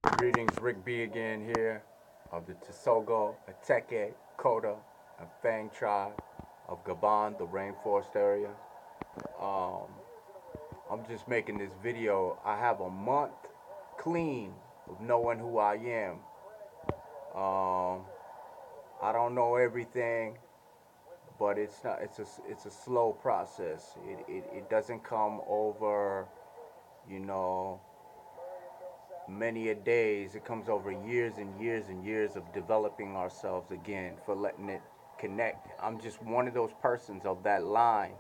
Greetings, Rick B again here of the Tsogo, Ateke Kota, and Fang tribe of Gabon, the rainforest area. Um, I'm just making this video. I have a month clean of knowing who I am. Um, I don't know everything, but it's not. It's a slow process. It doesn't come over, you know, many a days. It comes over years and years and years of developing ourselves again, for letting it connect. I'm just one of those persons of that line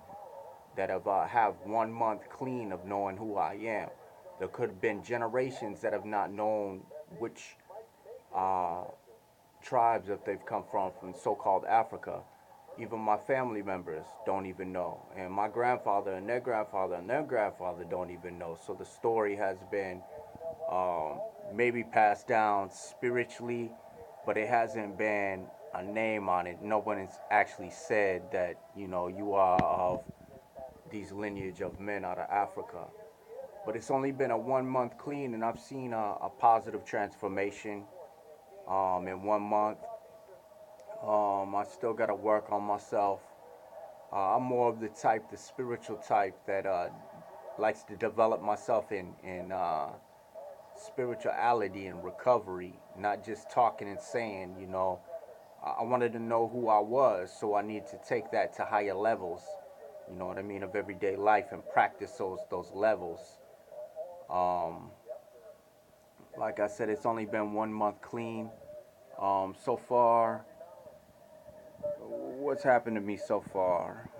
that have 1 month clean of knowing who I am. There could have been generations that have not known which uh, tribes that they've come from so-called Africa. Even my family members don't even know, and my grandfather and their grandfather and their grandfather don't even know. So the story has been um, maybe passed down spiritually, but it hasn't been a name on it. No one has actually said that, you are of these lineage of men out of Africa. But it's only been a 1 month clean, and I've seen a positive transformation in 1 month. I still got to work on myself. I'm more of the type, the spiritual type, that likes to develop myself in spirituality and recovery, not just talking and saying, I wanted to know who I was, so I need to take that to higher levels, you know what I mean, of everyday life, and practice those levels. Um, like I said, it's only been 1 month clean. So far, what's happened to me so far?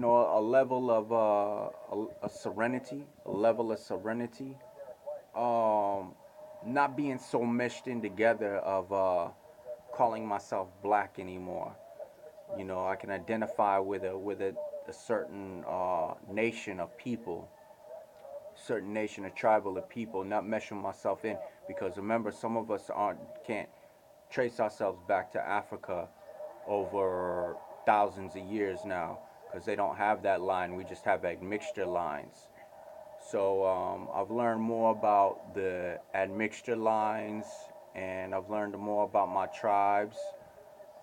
A level of a serenity, a level of serenity. Um, Not being so meshed in together of calling myself black anymore. I can identify with a certain nation of people, certain nation or tribal of people, not meshing myself in, because remember, some of us aren't can't trace ourselves back to Africa over thousands of years now, because they don't have that line. We just have admixture lines. So I've learned more about the admixture lines, and I've learned more about my tribes.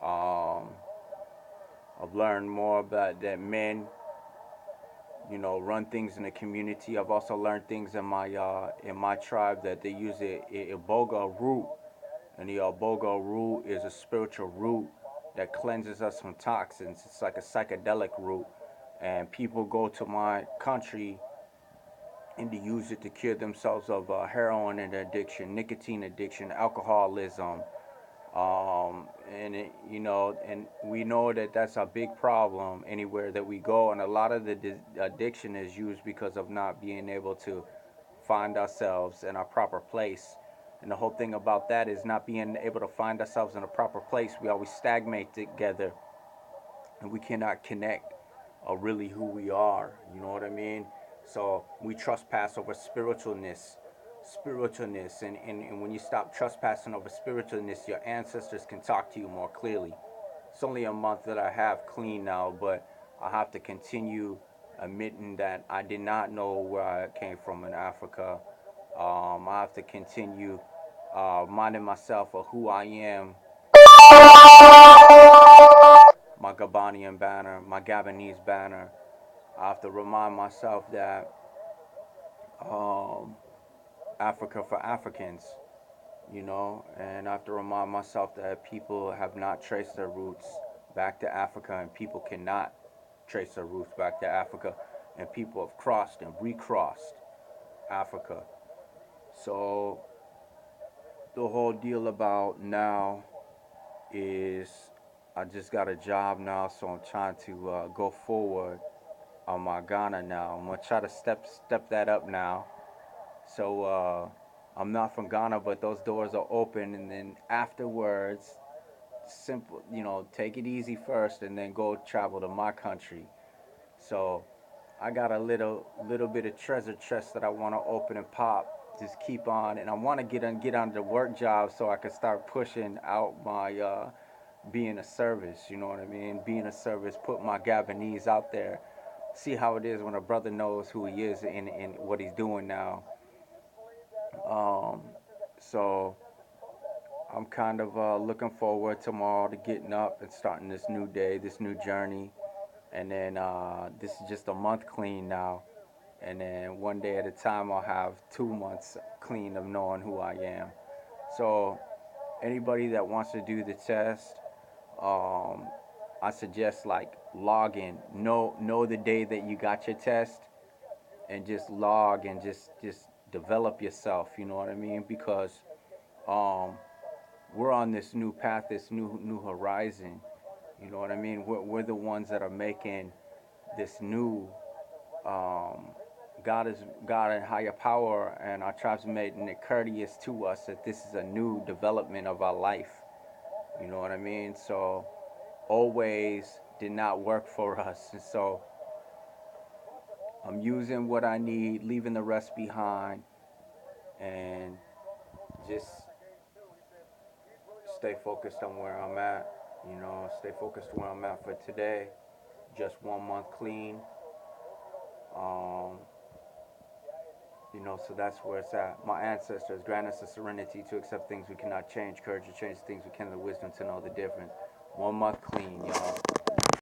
Um, I've learned more about that men, run things in the community. I've also learned things in my tribe that they use a iboga root, and the iboga root is a spiritual root that cleanses us from toxins. It's like a psychedelic root, and people go to my country and to use it to cure themselves of heroin and addiction, nicotine addiction, alcoholism, and we know that that's a big problem anywhere that we go, and a lot of the addiction is used because of not being able to find ourselves in our proper place. And the whole thing about that is not being able to find ourselves in a proper place. We always stagnate together, and we cannot connect really who we are. You know what I mean? So we trespass over spiritualness, and when you stop trespassing over spiritualness, your ancestors can talk to you more clearly. It's only a month that I have clean now, but I have to continue admitting that I did not know where I came from in Africa. I have to continue reminding myself of who I am, my Gabonian banner, my Gabonese banner. I have to remind myself that um, Africa for Africans, and I have to remind myself that people have not traced their roots back to Africa, and people cannot trace their roots back to Africa, and people have crossed and recrossed Africa. So the whole deal about now is I just got a job now, so I'm trying to go forward on my Ghana now. I'm gonna try to step that up now. So I'm not from Ghana, but those doors are open, and then afterwards, simple, take it easy first, and then go travel to my country. So I got a little bit of treasure chest that I want to open and pop. Just keep on, and I want to get on the work job so I can start pushing out my being a service. You know what I mean? Being a service, put my Gabonese out there, see how it is when a brother knows who he is and what he's doing now. Um, so I'm kind of looking forward tomorrow to getting up and starting this new day, this new journey. And then this is just a month clean now. And then one day at a time, I'll have 2 months clean of knowing who I am. So anybody that wants to do the test, um, I suggest like log in, know the day that you got your test, and just log and just develop yourself. You know what I mean? Because um, we're on this new path, this new horizon. You know what I mean? We're the ones that are making this new. Um, God and higher power and our tribes making it courteous to us that this is a new development of our life. You know what I mean? So always did not work for us. And so I'm using what I need, leaving the rest behind, and just stay focused on where I'm at. You know, stay focused where I'm at for today. Just 1 month clean. Um, you know, so that's where it's at. My ancestors grant us the serenity to accept things we cannot change, courage to change things we can, and the wisdom to know the difference. 1 month clean, y'all.